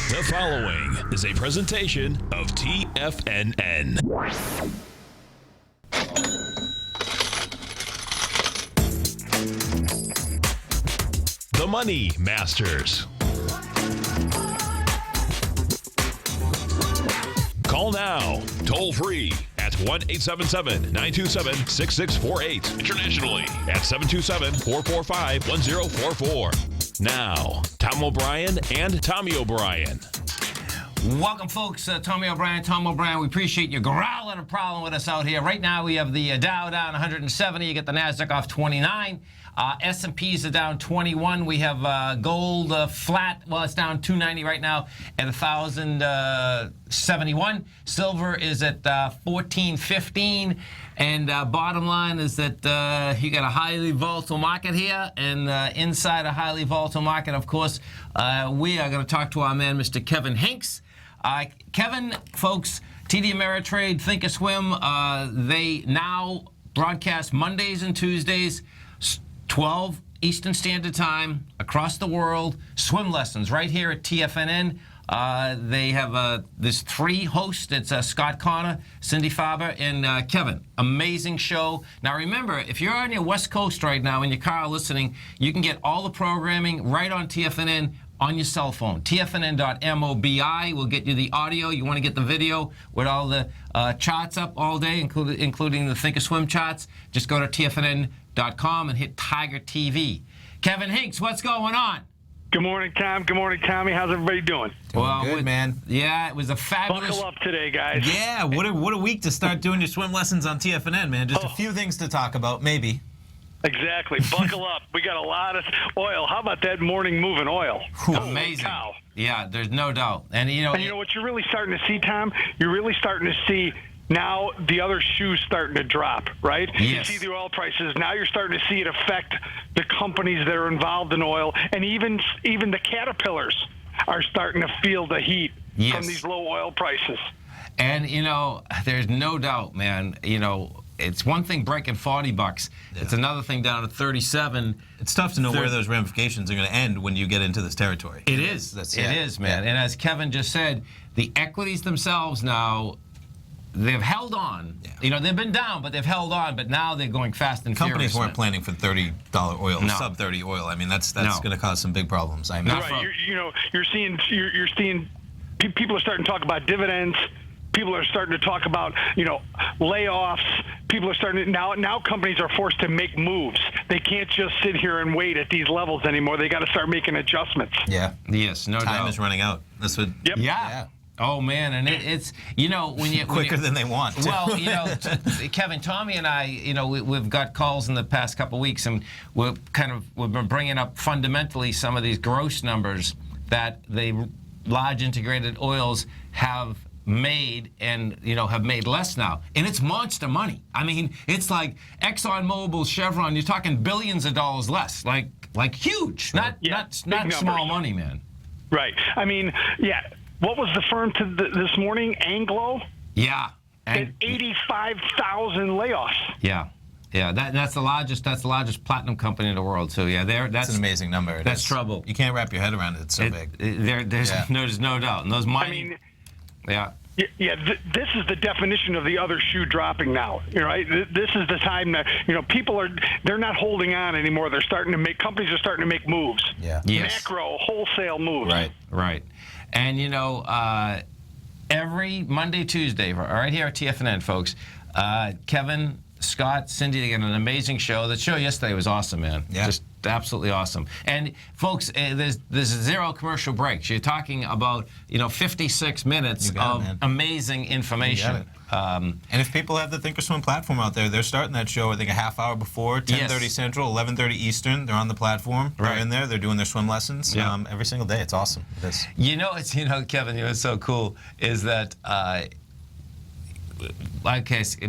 The following is a presentation of TFNN. The Money Masters. Call now, toll free at 1-877-927-6648. Internationally at 727-445-1044. Now, Tom O'Brien and Tommy O'Brien. Welcome, folks. Tommy O'Brien, Tom O'Brien. We appreciate you growling and prowling with us out here. Right now, we have the Dow down 170. You get the NASDAQ off 29. S&Ps are down 21. We have gold flat. Well, it's down 290 right now at 1,071. Silver is at 1415. And bottom line is that you got a highly volatile market here. And inside a highly volatile market, of course, we are going to talk to our man, Mr. Kevin Hinks. Kevin, folks, TD Ameritrade, Thinkorswim, they now broadcast Mondays and Tuesdays, 12 Eastern Standard Time, across the world, swim lessons right here at TFNN. They have there's three hosts. It's Scott Connor, Cindy Faber, and Kevin. Amazing show. Now remember, if you're on your West Coast right now in your car listening, you can get all the programming right on TFNN on your cell phone. TFNN.mobi will get you the audio. You want to get the video with all the charts up all day, including the Thinkorswim charts, just go to TFNN.com and hit Tiger TV. Kevin Hinks, what's going on? Good morning, Tom. Good morning, Tommy. How's everybody doing? Well, good, man. Yeah, it was a fabulous... Buckle up today, guys. Yeah, what a week to start doing your swim lessons on TFNN, man. Just a few things to talk about, maybe. Exactly. Buckle up. We got a lot of oil. How about that morning moving oil? Amazing. Cow. Yeah, there's no doubt. And you know what you're really starting to see, Tom? You're really starting to see now the other shoes starting to drop, right? Yes. You see the oil prices. Now you're starting to see it affect the companies that are involved in oil, and even the caterpillars are starting to feel the heat from these low oil prices. And, there's no doubt, man, it's one thing breaking $40. Yeah. It's another thing down at 37. It's tough to know where those ramifications are going to end when you get into this territory. It is, man. Yeah. And as Kevin just said, the equities themselves now, they've held on. Yeah. They've been down, but they've held on. But now they're going fast and furious. Companies weren't planning for $30 oil, sub-30 oil. I mean, that's going to cause some big problems. I mean, right. You're seeing people are starting to talk about dividends. People are starting to talk about, layoffs. People are starting to, now companies are forced to make moves. They can't just sit here and wait at these levels anymore. They got to start making adjustments. Yeah. Yes, no doubt. Time is running out. That's what. Yep. Yeah. Oh, man, and it's, when you... Quicker than they want. Well, Kevin, Tommy and I, we've got calls in the past couple of weeks, and we've been bringing up fundamentally some of these gross numbers that the large integrated oils have made and, have made less now. And it's monster money. I mean, it's like ExxonMobil, Chevron, you're talking billions of dollars less, like huge, not small money, man. Right. I mean, yeah. What was the firm this morning? Anglo? Yeah. 85,000 layoffs. Yeah. Yeah, that's the largest platinum company in the world. So yeah, that's an amazing number. That's trouble. You can't wrap your head around it. It's so big. There's no doubt. And those mining. Yeah, this is the definition of the other shoe dropping now. Right? This is the time that they're not holding on anymore. Companies are starting to make moves. Yeah. Yes. Macro, wholesale moves. Right. And every Monday, Tuesday, right here at TFNN, folks, Kevin, Scott, Cindy, they get an amazing show. The show yesterday was awesome, man. Yeah. Just absolutely awesome. And folks, there's zero commercial breaks. You're talking about 56 minutes of amazing information. And if people have the Thinkorswim platform out there, they're starting that show, I think, a half hour before, 10:30 Central, 11:30 Eastern. They're on the platform. Right. They're in there. They're doing their swim lessons every single day. It's awesome. It is. Kevin, what's so cool is that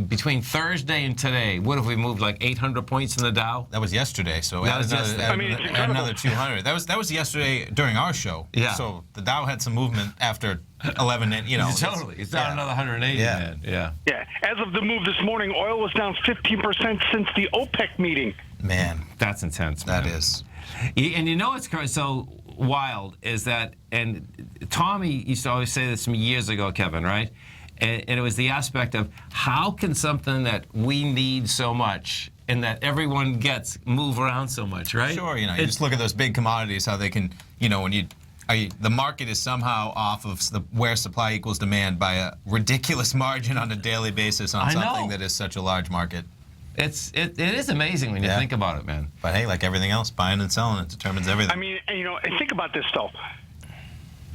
between Thursday and today, what have we moved, like 800 points in the Dow? That was yesterday, so it's another 200. That was yesterday during our show. Yeah. So the Dow had some movement after 11, and totally. It's down another 180, man. Yeah. Yeah. As of the move this morning, oil was down 15% since the OPEC meeting. Man, that's intense. Man. That is. And it's so wild is that, and Tommy used to always say this to me years ago, Kevin, right? And it was the aspect of how can something that we need so much and that everyone gets move around so much, right? Sure, you just look at those big commodities, how they can, when the market is somehow off of where supply equals demand by a ridiculous margin on a daily basis on something that is such a large market. It is amazing when you think about it, man. But hey, like everything else, buying and selling, it determines everything. I mean, and think about this though.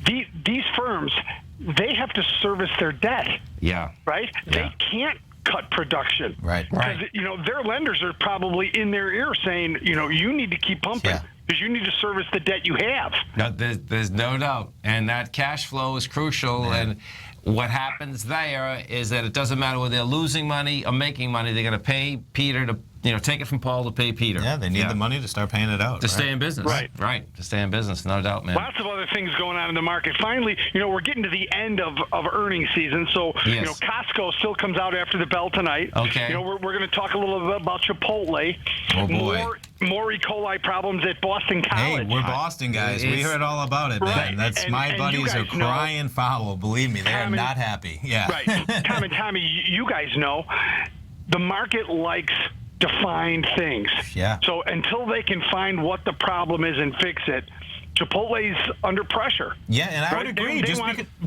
These firms, they have to service their debt. Yeah. Right? Yeah. They can't cut production. Right. Because, their lenders are probably in their ear saying, you need to keep pumping because you need to service the debt you have. No, there's no doubt. And that cash flow is crucial. And what happens there is that it doesn't matter whether they're losing money or making money. They're going to pay Peter to, take it from Paul to pay Peter. Yeah, they need the money to start paying it out. To stay in business. Right. To stay in business, no doubt, man. Lots of other things going on in the market. Finally, we're getting to the end of earnings season. So, Costco still comes out after the bell tonight. Okay. We're going to talk a little bit about Chipotle. Oh, boy. More E. coli problems at Boston College. Hey, we're Boston guys. We heard all about it, man. Right. My buddies are crying foul. Believe me, they are not happy. Yeah. Right. Tom and Tommy, you guys know the market likes defined things. Yeah. So until they can find what the problem is and fix it, Chipotle's under pressure. Yeah, and I would agree. Because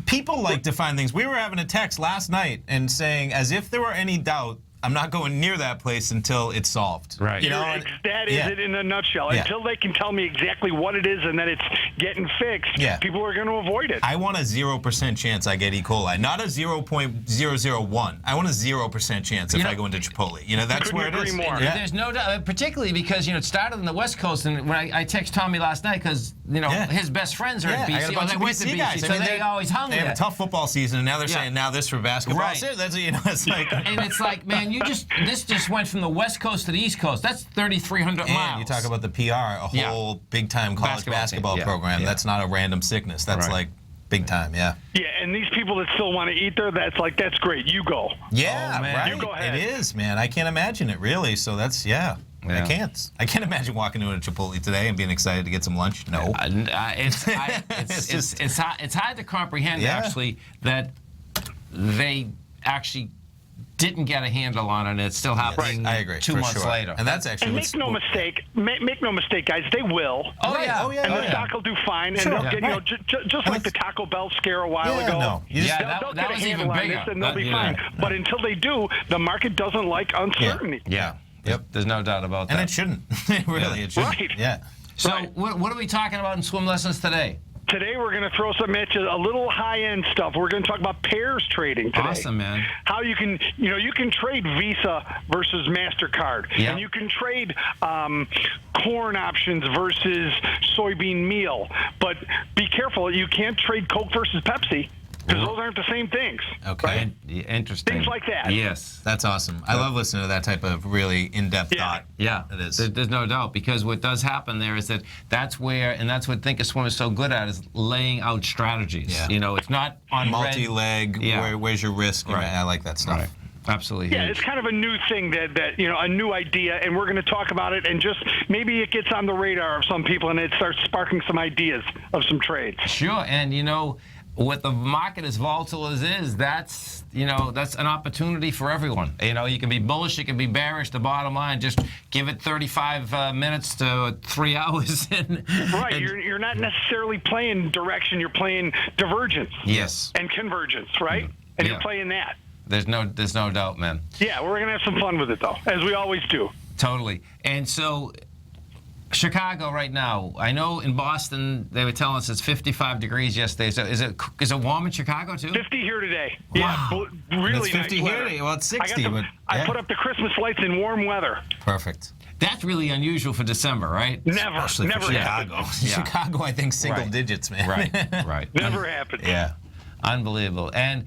people like defined things. We were having a text last night and saying, as if there were any doubt, I'm not going near that place until it's solved. Right. That is it in a nutshell. Yeah. Until they can tell me exactly what it is and that it's getting fixed, people are going to avoid it. I want a 0% chance I get E. coli, not a 0.001. I want a 0% chance if I go into Chipotle. That's where it is. More. There's no doubt, particularly because, it started on the West Coast, and when I text Tommy last night because, his best friends are at BC. I got a bunch of BC guys. So they always hung there. They have a tough football season, and now they're saying, now this for basketball. Right. So that's, it's like... And it's like, man, this just went from the West Coast to the East Coast. That's 3,300 miles. And you talk about the PR, a whole big-time college basketball program. That's not a random sickness. That's like big time, Yeah, and these people that still want to eat there, that's great. You go. Yeah, man. You go ahead. It is, man. I can't imagine it, really. So that's, I can't imagine walking into a Chipotle today and being excited to get some lunch. No. It's hard to comprehend, actually, that they actually didn't get a handle on it, and it's still happening. I agree. 2 months later. And that's actually. And make no mistake, guys. They will. Oh yeah. And the stock will do fine, and they'll get, just like the Taco Bell scare a while ago. No. They'll get a handle on this, and they'll be fine. But until they do, the market doesn't like uncertainty. Yeah. Yep. There's no doubt about that. And it shouldn't. Really, it shouldn't. Right. Yeah. So what are we talking about in swim lessons today? Today we're going to throw some at you, a little high-end stuff. We're going to talk about pairs trading today. Awesome, man. How you can trade Visa versus MasterCard. Yeah. And you can trade corn options versus soybean meal. But be careful, you can't trade Coke versus Pepsi. Because those aren't the same things. Okay. Interesting. Things like that. Yes. That's awesome. I love listening to that type of really in-depth thought. Yeah. It is. There's no doubt. Because what does happen there is that's what Swim is so good at, is laying out strategies. Yeah. It's not on multi-leg, where's your risk? Right. I like that stuff. Right. Absolutely. Yeah, it's kind of a new thing that a new idea, and we're going to talk about it, and just maybe it gets on the radar of some people, and it starts sparking some ideas of some trades. Sure, and with the market as volatile as is, that's an opportunity for everyone. You can be bullish, you can be bearish. The bottom line, just give it 35 minutes to 3 hours. Right, you're not necessarily playing direction, you're playing divergence. Yes. And convergence, right? And you're playing that. There's no doubt, man. Yeah, we're gonna have some fun with it though, as we always do. Totally. And so, Chicago right now, I know in Boston they were telling us it's 55 degrees yesterday. So is it warm in Chicago too? 50 here today. Wow. Yeah, really it's 50 nice here. weather. Well, it's 60. I put up the Christmas lights in warm weather. Perfect. That's really unusual for December, right? Never For happened. Chicago. Chicago, I think single digits, man. Right. Never happened. Yeah. Unbelievable. And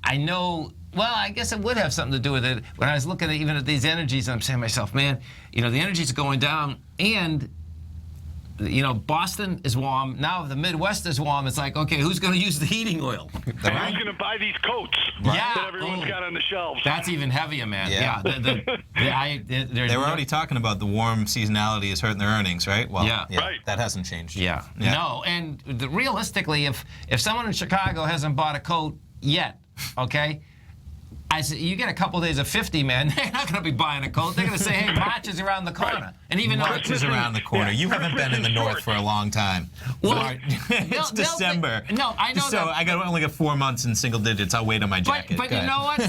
I know. Well, I guess it would have something to do with it. When I was looking even at these energies, I'm saying to myself, man, the energies are going down, and Boston is warm. Now the Midwest is warm. It's like, okay, who's going to use the heating oil? And who's going to buy these coats that everyone's got on the shelves? That's even heavier, man. Yeah. They were already talking about the warm seasonality is hurting their earnings, right? Well, right. That hasn't changed. Yeah. No, and realistically, if someone in Chicago hasn't bought a coat yet, okay, I said, you get a couple days of 50, man. They're not going to be buying a coat. They're going to say, hey, March is around the corner. Right. And even March is around the corner. You haven't been in the north for a long time. Well, it's December. No, I know so I only got 4 months in single digits. I'll wait on my jacket. But you know what?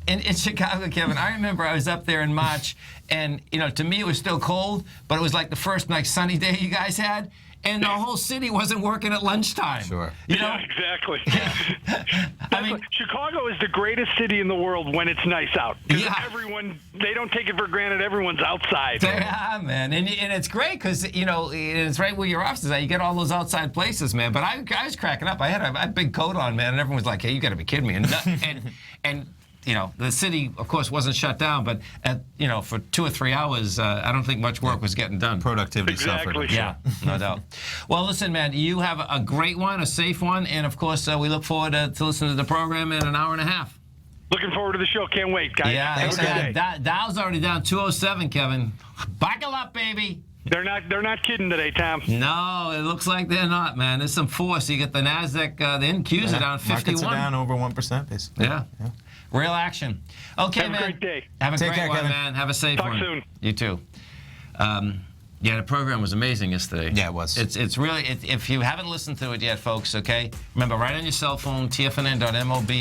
In Chicago, Kevin, I remember I was up there in March, and to me it was still cold, but it was like the first sunny day you guys had. And the whole city wasn't working at lunchtime. Sure. Yeah, exactly. I mean, Chicago is the greatest city in the world when it's nice out. Because they don't take it for granted. Everyone's outside. Yeah, man. And it's great because, it's right where your office is at. You get all those outside places, man. But I was cracking up. I had a big coat on, man, and everyone was like, hey, you got to be kidding me. And the city, of course, wasn't shut down, but for 2 or 3 hours, I don't think much work was getting done. Productivity suffered. Yeah, no doubt. Well, listen, man, you have a great one, a safe one, and of course, we look forward to listening to the program in an hour and a half. Looking forward to the show. Can't wait, guys. Yeah, have a good day. Dow's already down 207, Kevin. Buckle up, baby. They're not kidding today, Tom. No, it looks like they're not, man. There's some force. You get the NASDAQ, the NQs are down 51. Markets are down over 1%, basically. Yeah. Real action. Okay, man. Have a great day. Have a Take great care, one, Kevin. man. Have a safe one. Talk soon. You too. The program was amazing yesterday. Yeah, it was. It's really, if you haven't listened to it yet, folks, okay, remember, right on your cell phone, TFNN.mobi.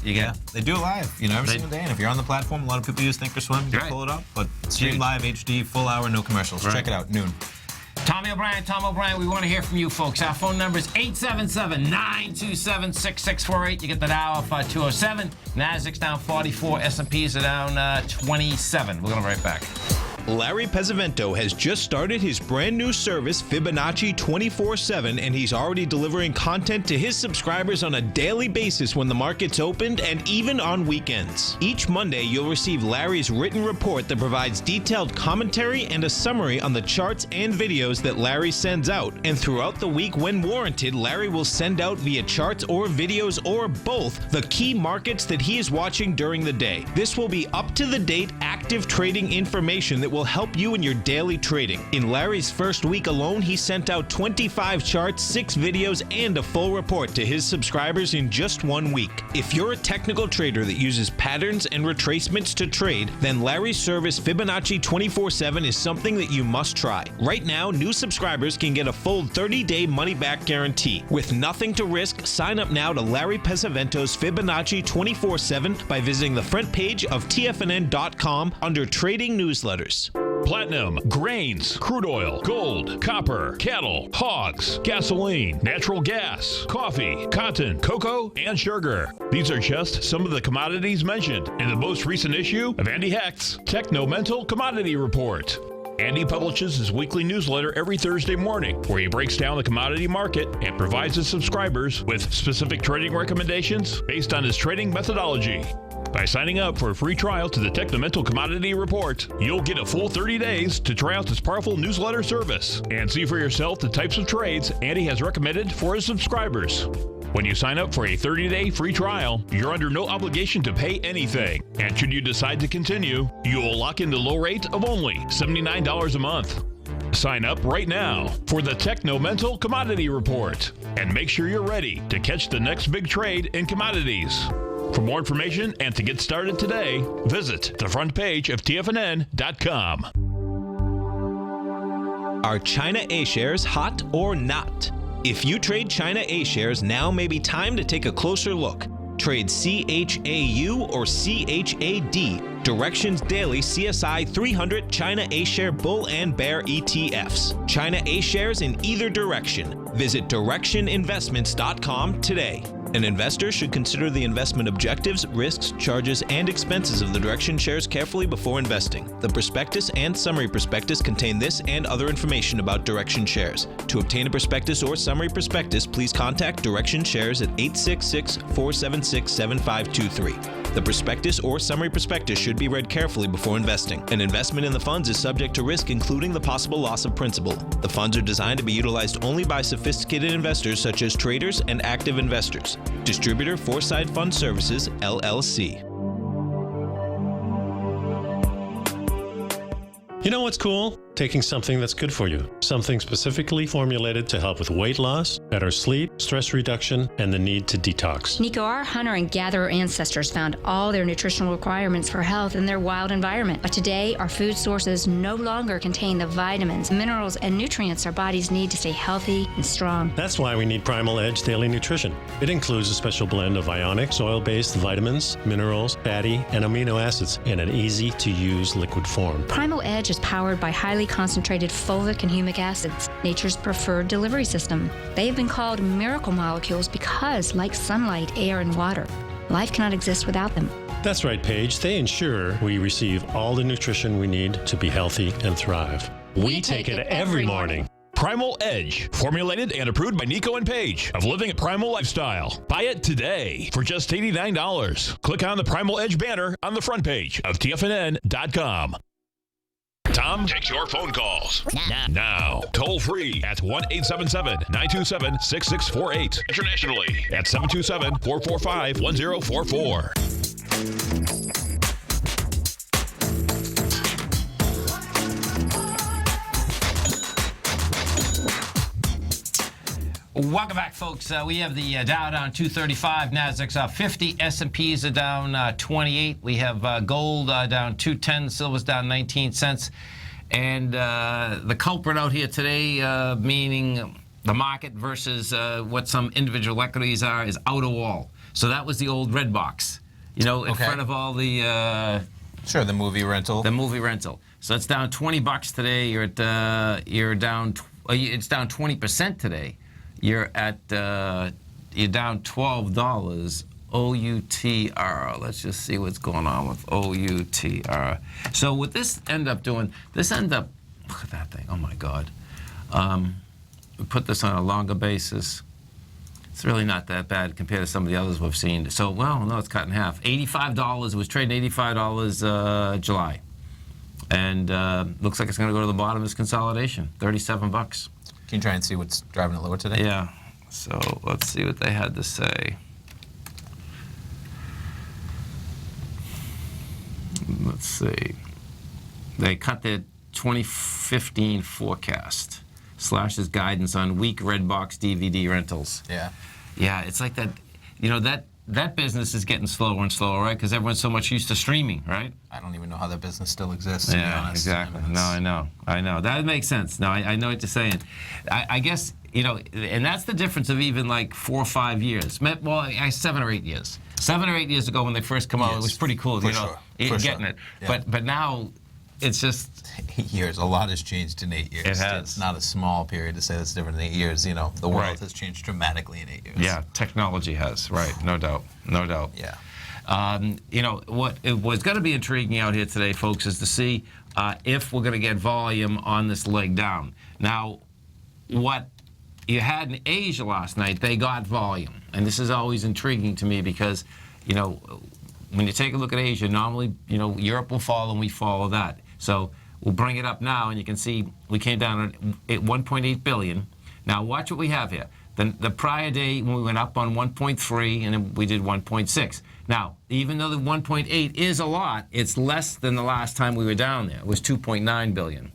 You get. They do it live, every single day. And if you're on the platform, a lot of people use Thinkorswim. You can pull it up, but stream live, HD, full hour, no commercials. Check it out, noon. Tom O'Brien, we want to hear from you folks. Our phone number is 877-927-6648. You get that hour off 207. Nasdaq's down 44. S&Ps are down 27. We're going to be right back. Larry Pesavento has just started his brand new service, Fibonacci 24/7, and he's already delivering content to his subscribers on a daily basis when the market's opened and even on weekends. Each Monday, you'll receive Larry's written report that provides detailed commentary and a summary on the charts and videos that Larry sends out. And throughout the week, when warranted, Larry will send out via charts or videos or both the key markets that he is watching during the day. This will be up-to-the-date, active trading information that will help you in your daily trading. In Larry's first week alone, he sent out 25 charts, 6 videos, and a full report to his subscribers in just 1 week. If you're a technical trader that uses patterns and retracements to trade, then Larry's service Fibonacci 24/7 is something that you must try. Right now, new subscribers can get a full 30-day money-back guarantee. With nothing to risk, sign up now to Larry Pesavento's Fibonacci 24/7 by visiting the front page of TFNN.com under Trading Newsletters. Platinum, grains, crude oil, gold, copper, cattle, hogs, gasoline, natural gas, coffee, cotton, cocoa, and sugar. These are just some of the commodities mentioned in the most recent issue of Andy Hecht's Techno-Mental Commodity Report. Andy publishes his weekly newsletter every Thursday morning, where he breaks down the commodity market and provides his subscribers with specific trading recommendations based on his trading methodology. By signing up for a free trial to the Techno-Mental Commodity Report, you'll get a full 30 days to try out this powerful newsletter service and see for yourself the types of trades Andy has recommended for his subscribers. When you sign up for a 30-day free trial, you're under no obligation to pay anything. And should you decide to continue, you'll lock in the low rate of only $79 a month. Sign up right now for the Techno-Mental Commodity Report and make sure you're ready to catch the next big trade in commodities. For more information and to get started today, visit the front page of TFNN.com. Are China A-shares hot or not? If you trade China A-shares, now may be time to take a closer look. Trade CHAU or CHAD, Directions Daily CSI 300 China A-share Bull and Bear ETFs. China A-shares in either direction. Visit directioninvestments.com today. An investor should consider the investment objectives, risks, charges, and expenses of the Direction shares carefully before investing. The prospectus and summary prospectus contain this and other information about Direction shares. To obtain a prospectus or summary prospectus, please contact Direction Shares at 866-476-7523. The prospectus or summary prospectus should be read carefully before investing. An investment in the funds is subject to risk, including the possible loss of principal. The funds are designed to be utilized only by sophisticated investors such as traders and active investors. Distributor Foresight Fund Services, LLC. You know what's cool? Taking something that's good for you. Something specifically formulated to help with weight loss, better sleep, stress reduction, and the need to detox. Nico, our hunter and gatherer ancestors found all their nutritional requirements for health in their wild environment. But today, our food sources no longer contain the vitamins, minerals, and nutrients our bodies need to stay healthy and strong. That's why we need Primal Edge Daily Nutrition. It includes a special blend of ionic, soil-based vitamins, minerals, fatty, and amino acids in an easy-to-use liquid form. Primal Edge is powered by highly concentrated fulvic and humic acids, nature's preferred delivery system. They have been called miracle molecules because, like sunlight, air, and water, life cannot exist without them. That's right, Paige. They ensure we receive all the nutrition we need to be healthy and thrive. We take it every morning. Primal Edge, formulated and approved by Nico and Paige of Living a Primal Lifestyle. Buy it today for just $89. Click on the Primal Edge banner on the front page of TFNN.com. Tom takes your phone calls now. Toll free at 1-877-927-6648. Internationally at 727-445-1044. Welcome back, folks. We have the Dow down 235, Nasdaq's up 50, S&Ps are down 28. We have gold down 210, silver's down 19 cents. And the culprit out here today, meaning the market versus what some individual equities are, is out of wall. So that was the old red box, you know, in front of all the... Sure, the movie rental. The movie rental. So it's down $20 today. You're at, it's down 20% today. You're at, you're down $12. OUTR. Let's just see what's going on with OUTR. So what this end up doing, look at that thing. Oh my God. We put this on a longer basis. It's really not that bad compared to some of the others we've seen. So, well, no, it's cut in half. $85. It was trading $85 July. And looks like it's going to go to the bottom of this consolidation, $37. Can you try and see what's driving it lower today? Yeah. So let's see what they had to say. Let's see. They cut their 2015 forecast. Slashes guidance on weak red box DVD rentals. Yeah. Yeah, it's like that. You know, that business is getting slower and slower, right? Because everyone's so much used to streaming, right? I don't even know how that business still exists, to be honest. Exactly. No, I know. That makes sense. No, I know what you're saying. I guess, you know, and that's the difference of even like 4 or 5 years. Well, 7 or 8 years. 7 or 8 years ago when they first come out, it was pretty cool, you know, getting it. Yeah. But now it's just 8 years. A lot has changed in 8 years. It has. It's not a small period to say that's different in 8 years. You know, the world has changed dramatically in 8 years. Yeah, technology has. Right. No doubt. Yeah. You know, what was going to be intriguing out here today, folks, is to see if we're going to get volume on this leg down. Now, what you had in Asia last night, they got volume. And this is always intriguing to me because, you know, when you take a look at Asia, normally, you know, Europe will follow and we follow that. So we'll bring it up now, and you can see we came down at 1.8 billion. Now watch what we have here. The prior day when we went up on 1.3, and then we did 1.6. Now, even though the 1.8 is a lot, it's less than the last time we were down there. It was 2.9 billion.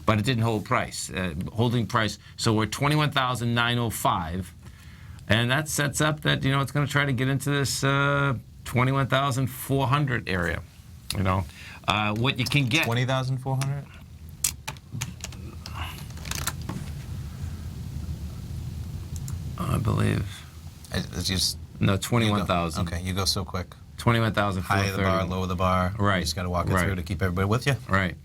But it didn't hold price, holding price. So we're 21,905, and that sets up that, you know, it's going to try to get into this 21,400 area. You know, what you can get. 20,400. I believe. It's just no 21,000. Okay, you go so quick. 21,000. High the bar, low the bar. Right. You just got to walk it through to keep everybody with you. Right.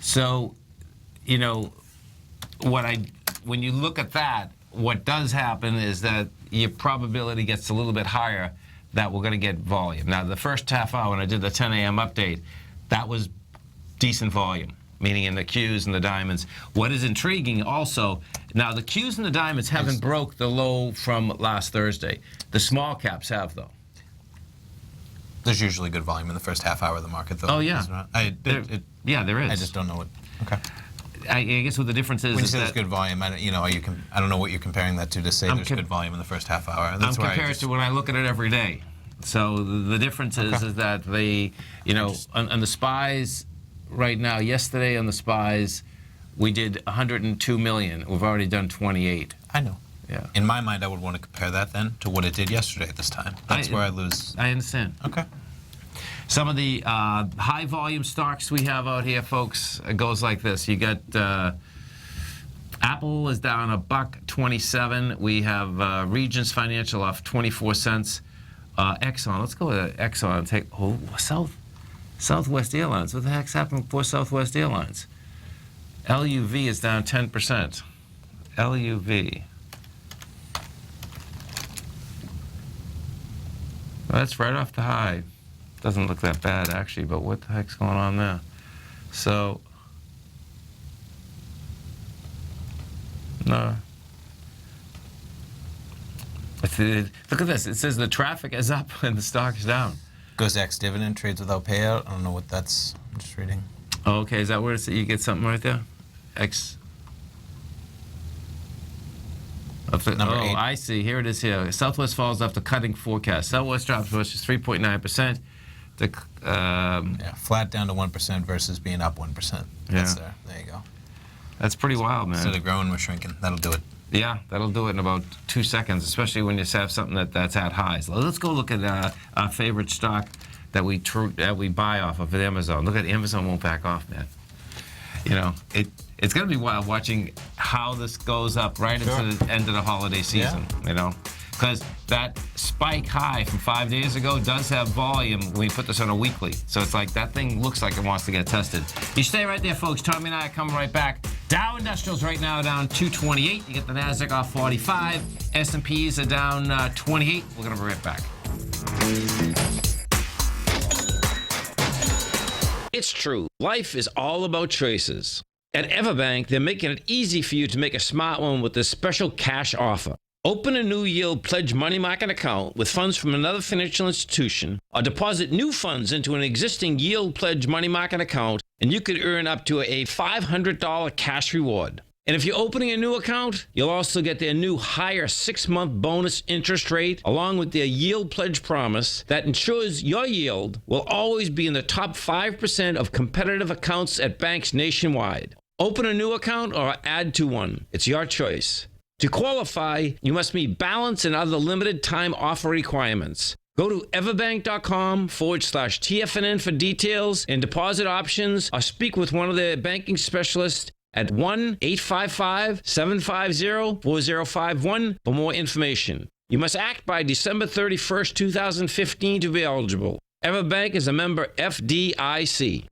So, you know, when you look at that, what does happen is that your probability gets a little bit higher that we're going to get volume. Now, the first half hour when I did the 10 a.m. update, that was decent volume, meaning in the Qs and the diamonds. What is intriguing also Now, the Qs and the diamonds haven't broke the low from last Thursday. The small caps have, though. There's usually good volume in the first half hour of the market, though. Oh, yeah. Yeah, there is. I just don't know what. Okay. I guess what the difference is When you say that there's good volume, I don't know what you're comparing that to say there's good volume in the first half hour. That's I'm why compared to when I look at it every day. So the difference is that on the SPYs right now, yesterday on the SPYs, we did 102 million. We've already done 28. I know. Yeah. In my mind, I would want to compare that then to what it did yesterday at this time. That's where I lose. I understand. Okay. Some of the high volume stocks we have out here, folks, it goes like this. You got Apple is down $1.27. We have Regions Financial off 24 cents. Exxon, let's go with Exxon. Take Southwest Airlines. What the heck's happening for Southwest Airlines? LUV is down 10%. LUV. Well, that's right off the high. Doesn't look that bad, actually, but what the heck's going on there? So, no. Look at this. It says the traffic is up and the stock is down. Goes ex-dividend, trades without payout. I don't know what that's. I'm just reading. Oh, okay. Is that where it's, you get something right there? X. Number 8. I see. Here it is here. Southwest falls after cutting forecast. Southwest drops versus 3.9%. Flat down to 1% versus being up 1%. That's there. There you go. That's pretty wild, man. Instead of growing, we're shrinking. That'll do it. Yeah, that'll do it in about 2 seconds, especially when you have something that's at highs. Let's go look at our favorite stock that we buy off of at Amazon. Look at Amazon won't back off, man. You know, it's going to be wild watching how this goes up right into the end of the holiday season, you know. Because that spike high from 5 days ago does have volume when we put this on a weekly. So it's like that thing looks like it wants to get tested. You stay right there, folks. Tommy and I are coming right back. Dow Industrials right now down 228. You get the NASDAQ off 45. S&Ps are down 28. We're going to be right back. It's true. Life is all about choices. At Everbank, they're making it easy for you to make a smart one with this special cash offer. Open a new yield pledge money market account with funds from another financial institution, or deposit new funds into an existing yield pledge money market account, and you could earn up to a $500 cash reward. And if you're opening a new account, you'll also get their new higher 6-month bonus interest rate, along with their yield pledge promise that ensures your yield will always be in the top 5% of competitive accounts at banks nationwide. Open a new account or add to one. It's your choice. To qualify, you must meet balance and other limited time offer requirements. Go to everbank.com/TFNN for details and deposit options, or speak with one of their banking specialists at 1-855-750-4051 for more information. You must act by December 31st, 2015 to be eligible. Everbank is a member FDIC.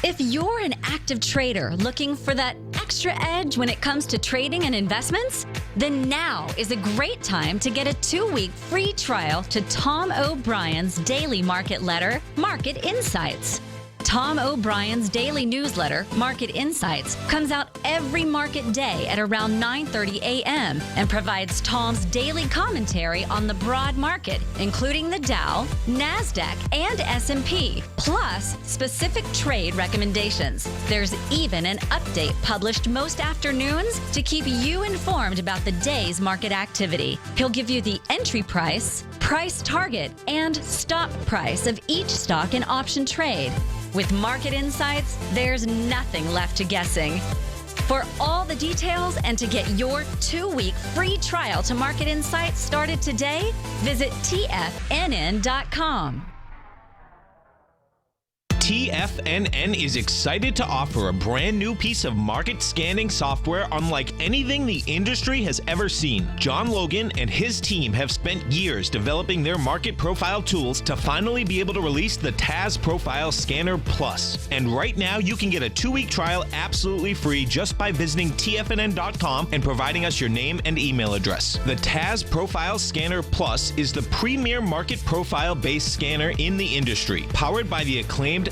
If you're an active trader looking for that extra edge when it comes to trading and investments, then now is a great time to get a 2-week free trial to Tom O'Brien's daily market letter, Market Insights. Tom O'Brien's daily newsletter, Market Insights, comes out every market day at around 9:30 a.m. and provides Tom's daily commentary on the broad market, including the Dow, NASDAQ, and S&P, plus specific trade recommendations. There's even an update published most afternoons to keep you informed about the day's market activity. He'll give you the entry price, price target, and stop price of each stock and option trade. With Market Insights, there's nothing left to guessing. For all the details and to get your 2-week free trial to Market Insights started today, visit TFNN.com. TFNN is excited to offer a brand new piece of market scanning software unlike anything the industry has ever seen. John Logan and his team have spent years developing their market profile tools to finally be able to release the TAS Profile Scanner Plus. And right now, you can get a 2-week trial absolutely free just by visiting TFNN.com and providing us your name and email address. The TAS Profile Scanner Plus is the premier market profile-based scanner in the industry, powered by the acclaimed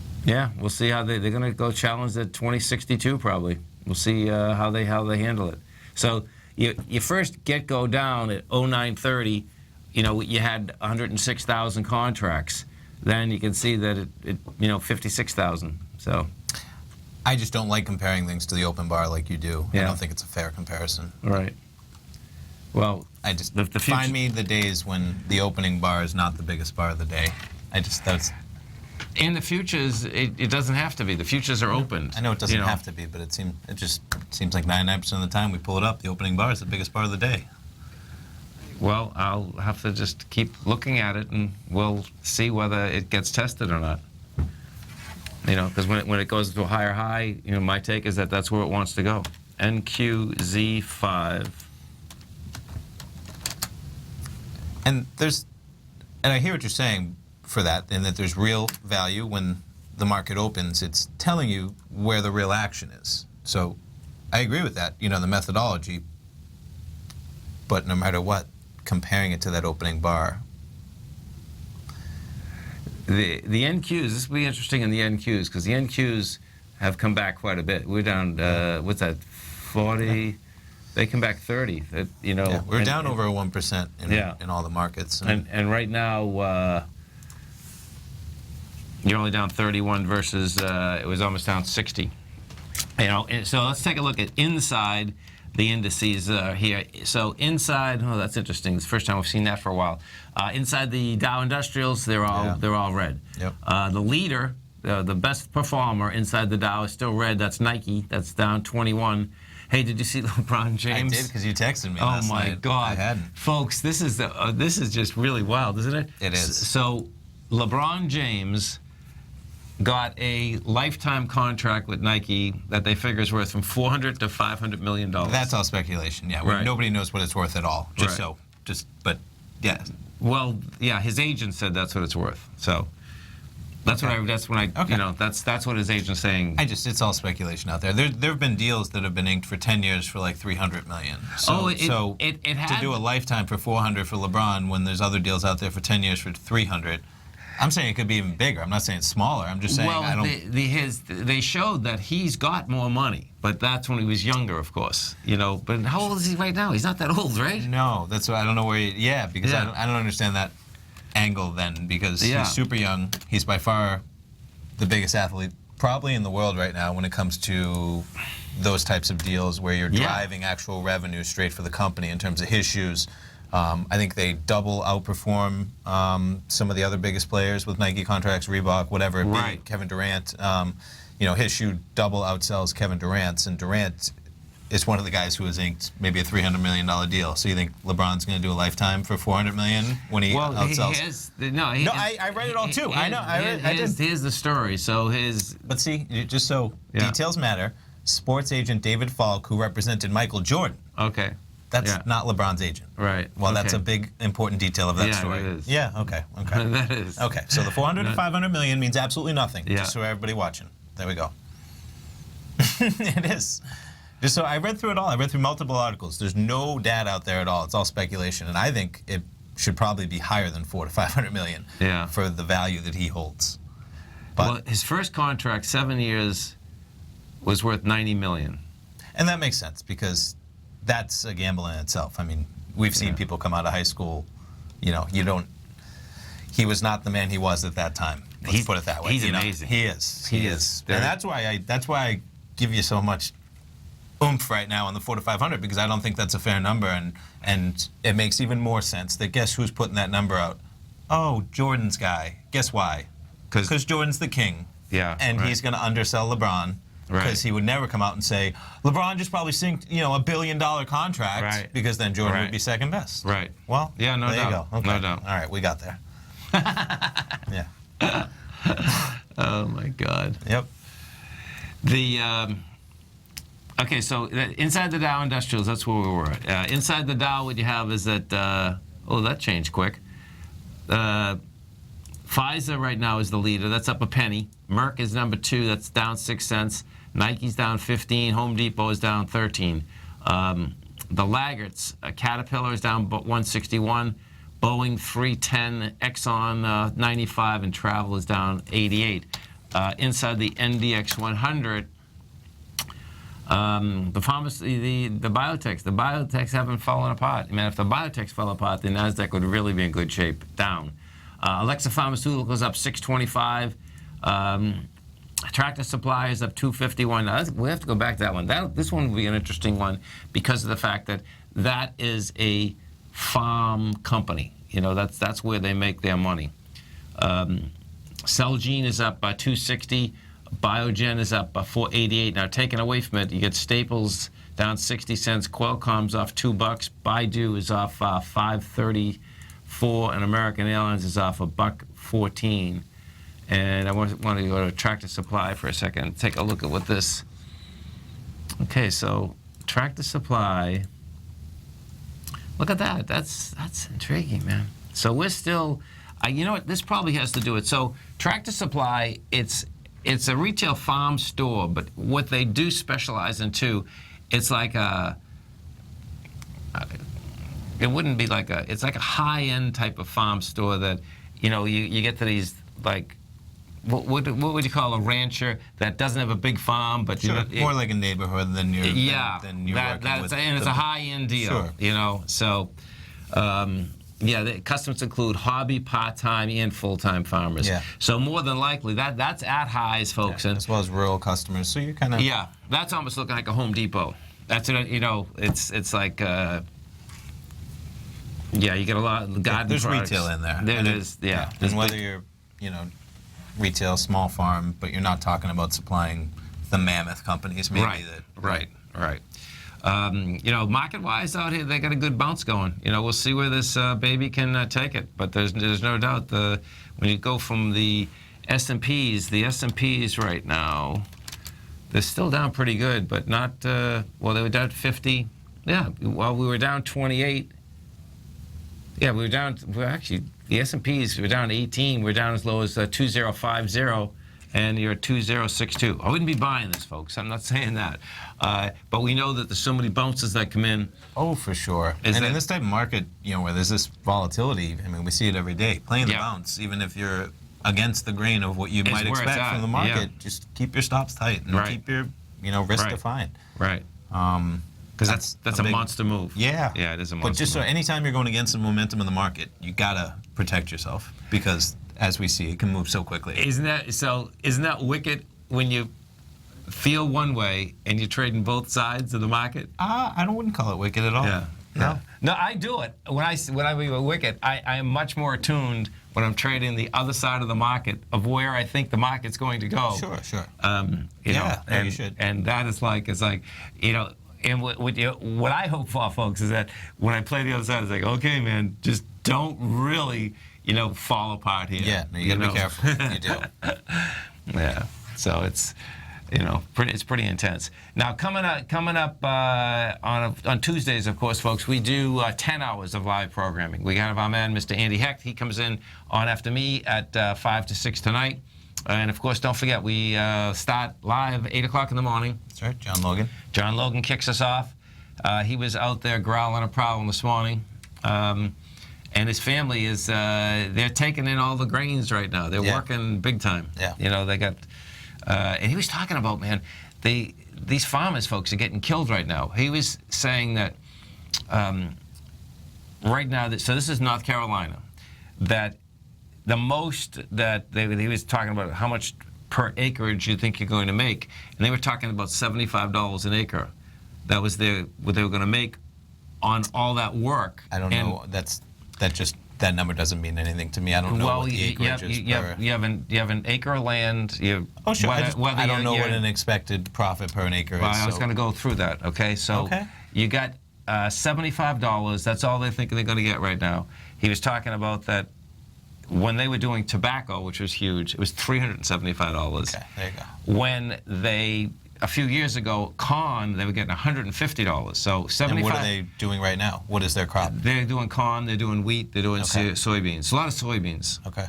Yeah, we'll see how they're going to go challenge the 2062 probably. We'll see how they handle it. So you first go down at 0930. You had 106,000 contracts. Then you can see that it 56,000. So I just don't like comparing things to the open bar like you do. Yeah. I don't think it's a fair comparison. Right. Well, I just the future, find me the days when the opening bar is not the biggest bar of the day. That's. in the futures, it doesn't have to be. The futures are opened. I know it doesn't have to be, but it just seems like 99% of the time we pull it up, the opening bar is the biggest bar of the day. Well, I'll have to just keep looking at it, and we'll see whether it gets tested or not. Because when it goes to a higher high, my take is that that's where it wants to go. NQZ5. And I hear what you're saying for that, and that there's real value when the market opens. It's telling you where the real action is. So I agree with that, the methodology. But no matter what, comparing it to that opening bar. The NQs, this will be interesting in the NQs, because the NQs have come back quite a bit. We're down, what's that, 40? Yeah. They come back 30. We're down over 1% in all the markets. And right now, you're only down 31 versus it was almost down 60. And so let's take a look at inside the indices here. So inside, that's interesting. It's the first time we've seen that for a while. Inside the Dow Industrials, they're all red. Yep. The leader, the best performer inside the Dow is still red. That's Nike. That's down 21. Hey, did you see LeBron James? I did, because you texted me last night. Oh my God, I hadn't. Folks, this is just really wild, isn't it? It is. So LeBron James got a lifetime contract with Nike that they figure is worth from $400 to $500 million. That's all speculation. Yeah, right. Nobody knows what it's worth at all. But yeah. Well, yeah, his agent said that's what it's worth. So that's what that's what his agent's saying. It's all speculation out there. There have been deals that have been inked for 10 years for like $300 million. To do a lifetime for $400 for LeBron when there's other deals out there for 10 years for $300. I'm saying it could be even bigger. I'm not saying it's smaller. I'm just saying I don't. They showed that he's got more money, but that's when he was younger, of course. But how old is he right now? He's not that old, right? No, that's why I don't know where. Because I don't understand that angle then, because he's super young. He's by far the biggest athlete probably in the world right now when it comes to those types of deals where you're driving actual revenue straight for the company in terms of his shoes. I think they double outperform some of the other biggest players with Nike contracts, Reebok, whatever it be. Kevin Durant, his shoe double outsells Kevin Durant's, and Durant is one of the guys who has inked maybe a $300 million deal. So you think LeBron's going to do a lifetime for $400 million when he outsells? I read it all too. Here's the story. But see, just so details matter. Sports agent David Falk, who represented Michael Jordan. Okay. That's not LeBron's agent. Right. Well, that's a big, important detail of that story. It is. Yeah, okay. That is. Okay, so the 400 to 500 million means absolutely nothing, just so everybody watching. There we go. It is. Just so I read through it all. I read through multiple articles. There's no data out there at all. It's all speculation, and I think it should probably be higher than 400 to 500 million for the value that he holds. But his first contract, 7 years, was worth $90 million. And that makes sense, because that's a gamble in itself. I mean, we've seen people come out of high school, he was not the man he was at that time. Let's put it that way. He's amazing. He is. He is. And that's why I give you so much oomph right now on the 400 to 500, because I don't think that's a fair number, and it makes even more sense that guess who's putting that number out? Oh, Jordan's guy. Guess why? Because Jordan's the king. Yeah. And he's going to undersell LeBron. Because he would never come out and say, LeBron just probably synced, $1 billion contract, because then Jordan would be second best. Right. Well, no there doubt. You go. Okay. No doubt. All right, we got there. Yeah. Oh my God. Yep. Okay, so inside the Dow Industrials, that's where we were. Inside the Dow, what you have is that, that changed quick. Pfizer right now is the leader. That's up a penny. Merck is number 2. That's down 6 cents. Nike's down 15. Home Depot is down 13. The laggards, Caterpillar is down 161. Boeing 310. Exxon 95. And Travel is down 88. inside the NDX 100. The pharmacy, the biotechs haven't fallen apart. I mean, if the biotechs fell apart, the Nasdaq would really be in good shape. Down. Alexa Pharmaceuticals up 625. Tractor Supply is up 251. Now, we have to go back to that one. This one will be an interesting one because of the fact that that is a farm company. You know, that's where they make their money. Celgene is up by 260. Biogen is up by 488. Now, taken away from it, you get Staples down 60 cents. Qualcomm's off $2. Baidu is off 534, and American Airlines is off $1.14. And I want to go to Tractor Supply for a second. Take a look at what this. Okay, so Tractor Supply. Look at that. That's intriguing, man. So we're still. You know what? This probably has to do with. So Tractor Supply, it's a retail farm store, but what they do specialize in too, it's like a. It wouldn't be like a. It's like a high-end type of farm store that, you know, you get to these like. What would you call a rancher that doesn't have a big farm, but sure, more like a neighborhood than you're than you're working with. And it's a high-end deal, sure. You know. So, yeah, the customers include hobby, part-time, and full-time farmers. Yeah. So more than likely, that's at highs, folks, yeah, as well as rural customers. So you're kind of that's almost looking like a Home Depot. That's you know, it's like you get a lot of garden there's products. Retail in there. There is, yeah. And whether you're retail, small farm, but you're not talking about supplying the mammoth companies, maybe. Right. You know, market-wise out here, they got a good bounce going. You know, we'll see where this baby can take it. But there's no doubt when you go from the S&Ps, right now, they're still down pretty good, but not. Well, they were down 50. Yeah. Well, we were down 28. Yeah, we were down. We're actually. The S&Ps were down 18. We're down as low as 2050, and you're at 2062. I wouldn't be buying this, folks. I'm not saying that. But we know that there's so many bounces that come in. Oh, for sure. And in this type of market, you know, where there's this volatility, I mean, we see it every day. Playing the bounce, even if you're against the grain of what you might expect from the market, just keep your stops tight and keep your, risk defined. Right. Because that's a monster move. Yeah. Yeah, it is a monster But just move. so anytime you're going against the momentum in the market, you gotta protect yourself because, as we see, it can move so quickly. Isn't that wicked when you feel one way and you're trading both sides of the market? I wouldn't call it wicked at all. Yeah. No, I do it. When I be wicked, I am much more attuned when I'm trading the other side of the market of where I think the market's going to go. Sure. You should. And that is like, and what I hope for, folks, is that when I play the other side, it's like, okay, man, just don't really, fall apart here. Yeah, you gotta be careful. You do. Yeah. So it's, it's pretty intense. Now coming up on Tuesdays, of course, folks, we do 10 hours of live programming. We have our man, Mr. Andy Hecht. He comes in on after me at 5 to 6 tonight. And, of course, don't forget, we start live 8 o'clock in the morning. That's right, John Logan. John Logan kicks us off. He was out there growling a problem this morning. And his family is, they're taking in all the grains right now. They're working big time. Yeah. They got, and he was talking about, man, these farmers, folks, are getting killed right now. He was saying that right now, so this is North Carolina, that the most that he was talking about how much per acreage you think you're going to make, and they were talking about $75 an acre. That was what they were going to make on all that work. I don't know. That number doesn't mean anything to me. I don't know what the acreage is. You have an acre of land. Oh, sure. I don't know what an expected profit per an acre is. I was going to go through that. Okay, so you got $75. That's all they think they're going to get right now. He was talking about that. When they were doing tobacco, which was huge, it was $375. Okay, there you go. When a few years ago, corn, they were getting $150. So 75. And what are they doing right now? What is their crop? They're doing corn, they're doing wheat, they're doing soybeans. A lot of soybeans. Okay.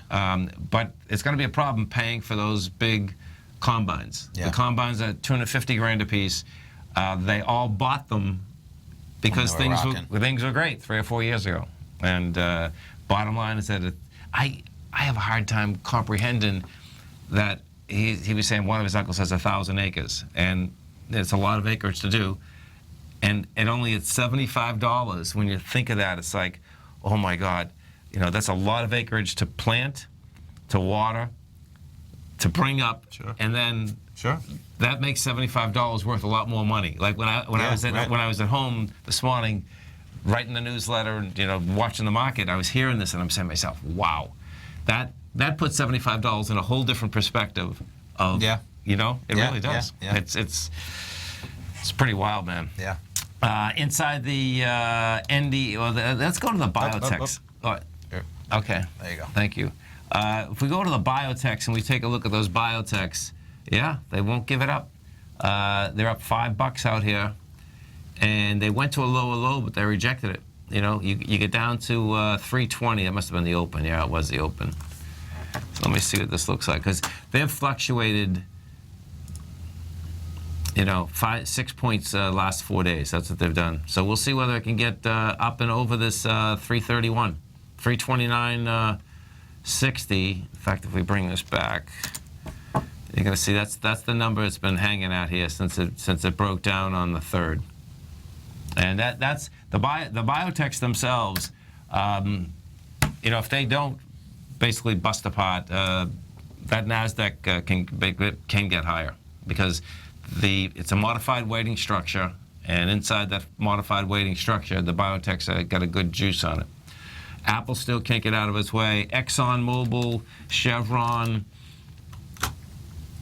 But it's going to be a problem paying for those big combines. Yeah. The combines are $250,000 a piece. They all bought them because things were great 3 or 4 years ago. And bottom line is that I have a hard time comprehending that he was saying one of his uncles has 1,000 acres, and it's a lot of acreage to do. And only at $75, when you think of that, it's like, oh my God, that's a lot of acreage to plant, to water, to bring up, and then that makes $75 worth a lot more money. Like when I was at home this morning, writing the newsletter and watching the market, I was hearing this and I'm saying to myself, wow, that puts $75 in a whole different perspective of it really does. Yeah. It's pretty wild, man. Yeah. Inside the ND, let's go to the biotechs. Okay. There you go. Thank you. If we go to the biotechs and we take a look at those biotechs, they won't give it up. They're up $5 out here, and they went to a lower low, but they rejected it. You get down to 320. That must have been the open. Yeah, it was the open. So let me see what this looks like, because they've fluctuated 6 points last 4 days. That's what they've done. So we'll see whether it can get up and over this 331, 329.60. In fact, if we bring this back, you're going to see that's the number it's been hanging out here since it broke down on the 3rd. And that's the biotechs themselves. If they don't basically bust apart, that NASDAQ can get higher, because it's a modified weighting structure, and inside that modified weighting structure, the biotechs got a good juice on it. Apple still can't get out of its way. ExxonMobil, Chevron.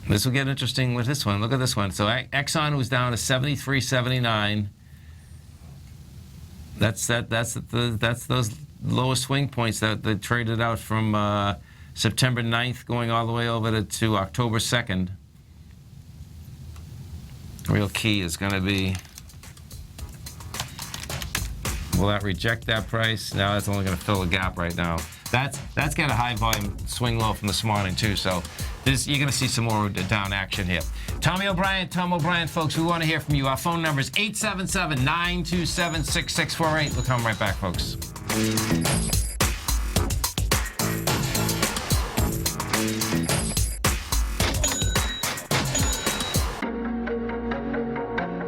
This will get interesting with this one. Look at this one. So Exxon was down to 73.79. That's those lowest swing points that they traded out from September 9th going all the way over to October 2nd. Real key is going to be, will that reject that price? No, that's only going to fill a gap right now. That's got a high volume swing low from this morning too. So you're going to see some more down action here. Tom O'Brien, folks, we want to hear from you. Our phone number is 877-927-6648. We'll come right back, folks.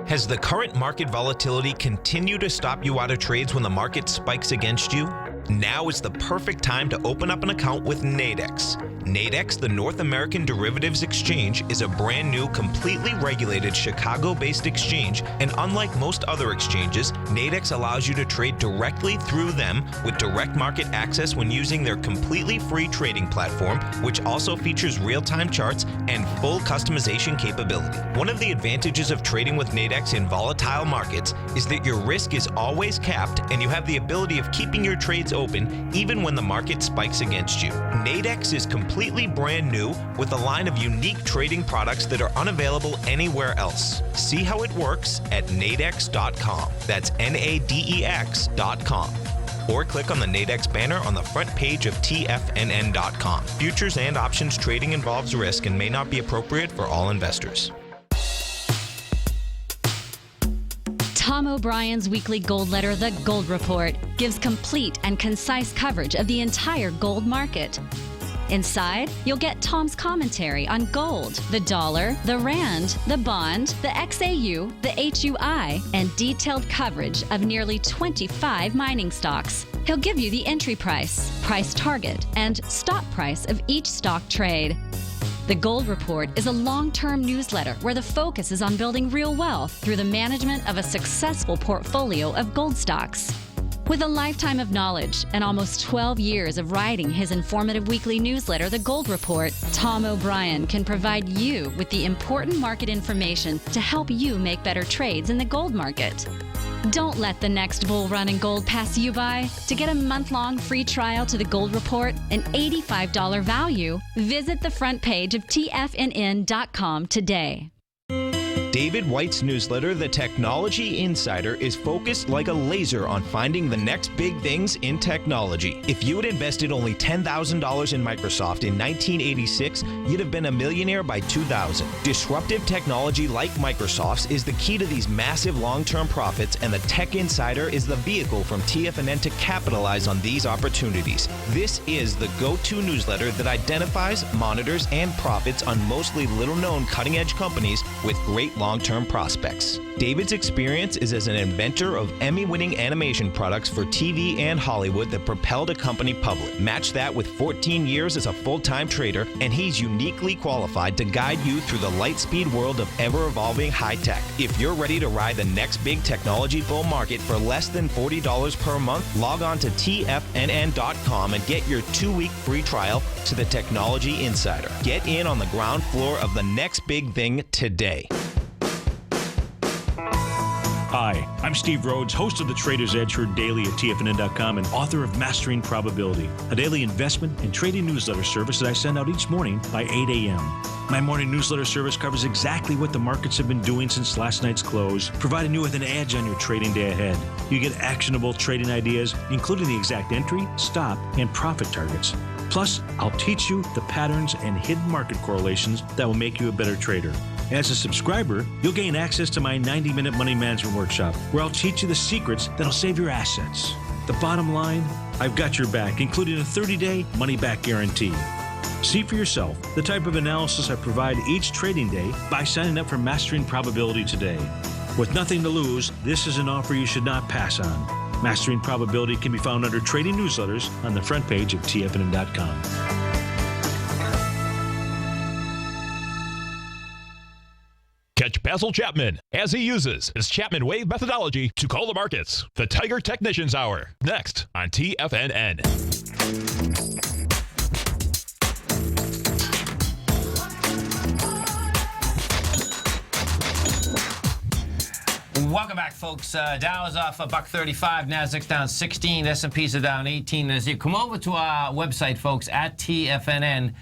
Has the current market volatility continued to stop you out of trades when the market spikes against you? Now is the perfect time to open up an account with Nadex. Nadex, the North American Derivatives Exchange, is a brand new, completely regulated Chicago-based exchange, and unlike most other exchanges, Nadex allows you to trade directly through them with direct market access when using their completely free trading platform, which also features real-time charts and full customization capability. One of the advantages of trading with Nadex in volatile markets is that your risk is always capped and you have the ability of keeping your trades open even when the market spikes against you. Nadex is completely brand new with a line of unique trading products that are unavailable anywhere else. See how it works at nadex.com. That's NADEX.com. Or click on the Nadex banner on the front page of TFNN.com. Futures and options trading involves risk and may not be appropriate for all investors. Tom O'Brien's weekly gold letter, The Gold Report, gives complete and concise coverage of the entire gold market. Inside, you'll get Tom's commentary on gold, the dollar, the rand, the bond, the XAU, the HUI, and detailed coverage of nearly 25 mining stocks. He'll give you the entry price, price target, and stop price of each stock trade. The Gold Report is a long-term newsletter where the focus is on building real wealth through the management of a successful portfolio of gold stocks. With a lifetime of knowledge and almost 12 years of writing his informative weekly newsletter, The Gold Report, Tom O'Brien can provide you with the important market information to help you make better trades in the gold market. Don't let the next bull run in gold pass you by. To get a month-long free trial to The Gold Report, an $85 value, visit the front page of TFNN.com today. David White's newsletter, The Technology Insider, is focused like a laser on finding the next big things in technology. If you had invested only $10,000 in Microsoft in 1986, you'd have been a millionaire by 2000. Disruptive technology like Microsoft's is the key to these massive long-term profits, and the Tech Insider is the vehicle from TFNN to capitalize on these opportunities. This is the go-to newsletter that identifies, monitors, and profits on mostly little-known cutting-edge companies with great long-term prospects. David's experience is as an inventor of Emmy-winning animation products for TV and Hollywood that propelled a company public. Match that with 14 years as a full-time trader, and he's uniquely qualified to guide you through the light-speed world of ever-evolving high-tech. If you're ready to ride the next big technology bull market for less than $40 per month, log on to TFNN.com and get your 2-week free trial to the Technology Insider. Get in on the ground floor of the next big thing today. Hi, I'm Steve Rhodes, host of the Trader's Edge, heard daily at TFNN.com and author of Mastering Probability, a daily investment and trading newsletter service that I send out each morning by 8 a.m. My morning newsletter service covers exactly what the markets have been doing since last night's close, providing you with an edge on your trading day ahead. You get actionable trading ideas, including the exact entry, stop, and profit targets. Plus, I'll teach you the patterns and hidden market correlations that will make you a better trader. As a subscriber, you'll gain access to my 90-minute money management workshop, where I'll teach you the secrets that'll save your assets. The bottom line, I've got your back, including a 30-day money-back guarantee. See for yourself the type of analysis I provide each trading day by signing up for Mastering Probability today. With nothing to lose, this is an offer you should not pass on. Mastering Probability can be found under Trading Newsletters on the front page of TFNN.com. Catch Basil Chapman as he uses his Chapman Wave methodology to call the markets. The Tiger Technicians Hour, next on TFNN. Welcome back, folks. Dow is off $1.35, Nasdaq's down 16, S&Ps are down 18. As you come over to our website, folks, at TFNN,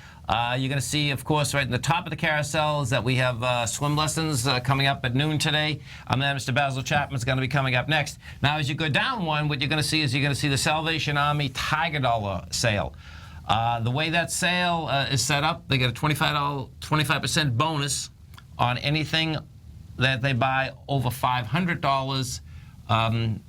you're going to see, of course, right in the top of the carousel is that we have swim lessons coming up at noon today. Mr. Basil Chapman's going to be coming up next. Now, as you go down one, what you're going to see is the Salvation Army Tiger Dollar sale. The way that sale is set up, they get a 25% bonus on anything that they buy over $500.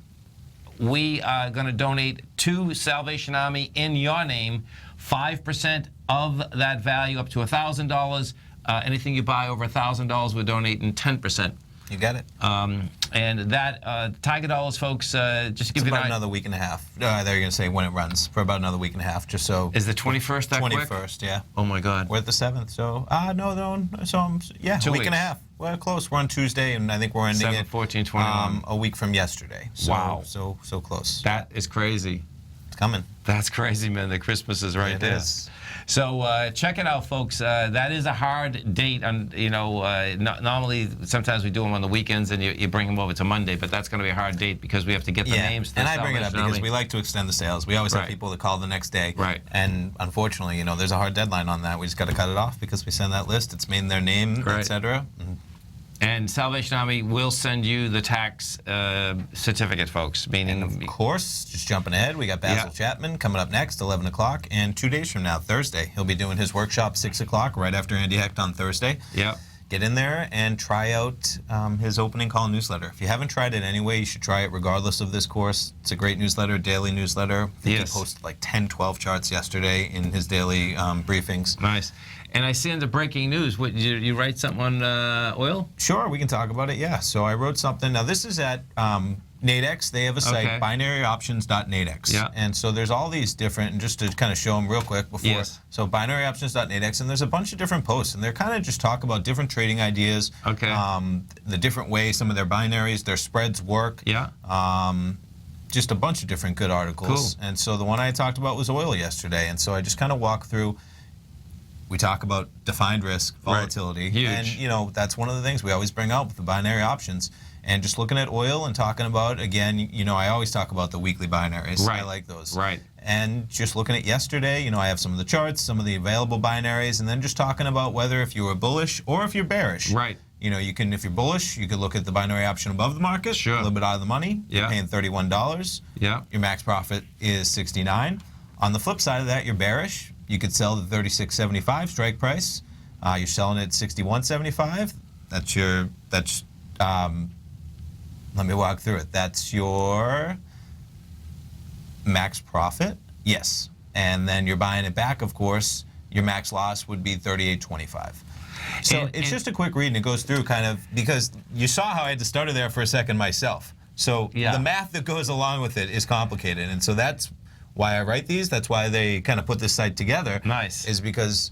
We are going to donate to Salvation Army in your name 5% of that value up to $1,000. Anything you buy over $1,000, we're donating 10%. You got it. And that Tiger Dollars, folks, just give you about another week and a half. They're going to say when it runs for about another week and a half, just so. Is the 21st that 21st, quick? yeah. Oh my God. We're at the 7th, so no, so yeah, 2 a week weeks. and a half. We're close. We're on Tuesday, and I think we're ending 7, it 14, 21. a week from yesterday. So, Wow. So close. That is crazy. It's coming. That's crazy, man. The Christmas is right there. It is. So check it out, folks. That is a hard date. And normally, sometimes we do them on the weekends, and you bring them over to Monday. But that's going to be a hard date because we have to get the names. And I bring it up because we like to extend the sales. We always have people that call the next day. Right. And unfortunately, there's a hard deadline on that. We just got to cut it off because we send that list. It's made their name, etc. And Salvation Army will send you the tax certificate, folks. Meaning, and of course, just jumping ahead, we got Basil Chapman coming up next, 11 o'clock, and 2 days from now, Thursday, he'll be doing his workshop 6 o'clock, right after Andy Hecht on Thursday. Yep. Get in there and try out his opening call newsletter. If you haven't tried it anyway, you should try it regardless of this course. It's a great newsletter, daily newsletter. I think he posted like 10, 12 charts yesterday in his daily briefings. Nice. And I see in the breaking news, what, you write something on oil? Sure, we can talk about it, yeah. So I wrote something. Now, this is at Nadex. They have a site, binaryoptions.nadex. Yeah. And so there's all these different, and just to kind of show them real quick before. Yes. So binaryoptions.nadex, and there's a bunch of different posts, and they're kind of just talk about different trading ideas. Okay. The different ways some of their binaries, their spreads work. Yeah. Just a bunch of different good articles. Cool. And so the one I talked about was oil yesterday, and so I just kind of walked through. We talk about defined risk, volatility, Huge. And that's one of the things we always bring up with the binary options. And just looking at oil and talking about, again, I always talk about the weekly binaries. Right. I like those. Right. And just looking at yesterday, I have some of the charts, some of the available binaries, and then just talking about whether if you were bullish or if you're bearish. Right. You can, if you're bullish, you could look at the binary option above the market, Sure. a little bit out of the money. Yeah. You're paying $31. Yeah. Your max profit is $69. On the flip side of that, you're bearish. You could sell the $36.75 strike price. You're selling it at $61.75. Let me walk through it. That's your max profit. Yes. And then you're buying it back, of course. Your max loss would be $38.25. So it's just a quick read, and it goes through kind of, because you saw how I had to stutter there for a second myself. So the math that goes along with it is complicated. And so that's why I write these. That's why they kind of put this site together. Nice. Is because,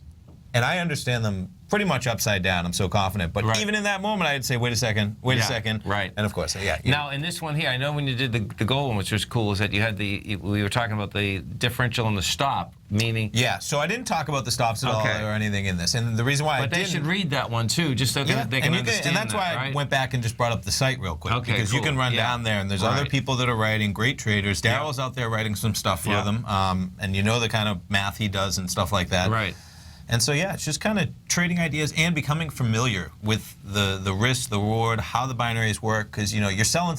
and I understand them pretty much upside down. I'm so confident. But even in that moment, I'd say, wait a second, wait a second. Right. And of course, Now, in this one here, I know when you did the gold one, which was cool, is that you had we were talking about the differential and the stop, meaning. Yeah, so I didn't talk about the stops at all or anything in this. And the reason why But they should read that one, too, just so they can understand and that's why I went back and just brought up the site real quick. Okay, because you can run down there, and there's other people that are writing, great traders. Daryl's out there writing some stuff for them. And you know the kind of math he does and stuff like that. Right. And so, it's just kind of trading ideas and becoming familiar with the risk, the reward, how the binaries work. Because, you're selling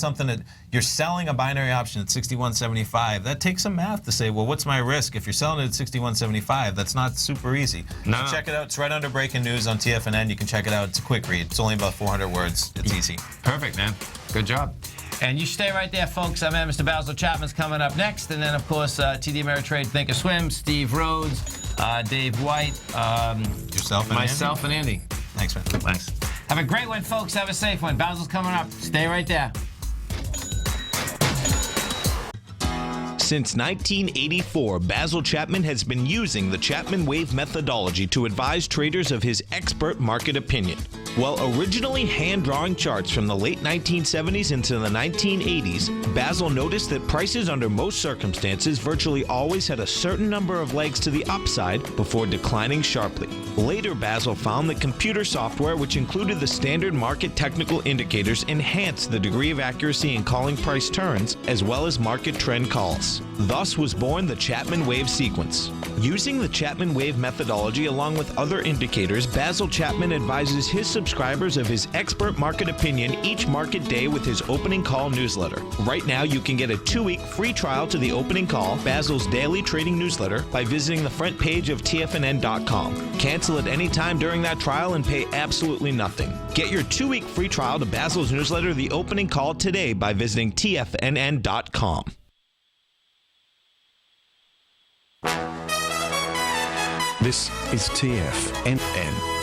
you're selling a binary option at $61.75. That takes some math to say, well, what's my risk? If you're selling it at $61.75, that's not super easy. No. So check it out. It's right under breaking news on TFNN. You can check it out. It's a quick read. It's only about 400 words. It's easy. Perfect, man. Good job. And you stay right there, folks. Mr. Basil Chapman's coming up next. And then, of course, TD Ameritrade, Thinkorswim, Steve Rhodes, Dave White, yourself, and myself, Andy. and Andy. Thanks, man. Thanks. Have a great one, folks. Have a safe one. Basil's coming up. Stay right there. Since 1984, Basil Chapman has been using the Chapman Wave methodology to advise traders of his expert market opinion. While originally hand-drawing charts from the late 1970s into the 1980s, Basil noticed that prices under most circumstances virtually always had a certain number of legs to the upside before declining sharply. Later, Basil found that computer software, which included the standard market technical indicators, enhanced the degree of accuracy in calling price turns, as well as market trend calls. Thus was born the Chapman Wave sequence. Using the Chapman Wave methodology along with other indicators, Basil Chapman advises his subscribers of his expert market opinion each market day with his opening call newsletter. Right now, you can get a 2-week free trial to the opening call, Basil's daily trading newsletter, by visiting the front page of TFNN.com. Cancel at any time during that trial and pay absolutely nothing. Get your 2-week free trial to Basil's newsletter, The Opening Call, today by visiting TFNN.com. This is TFNN.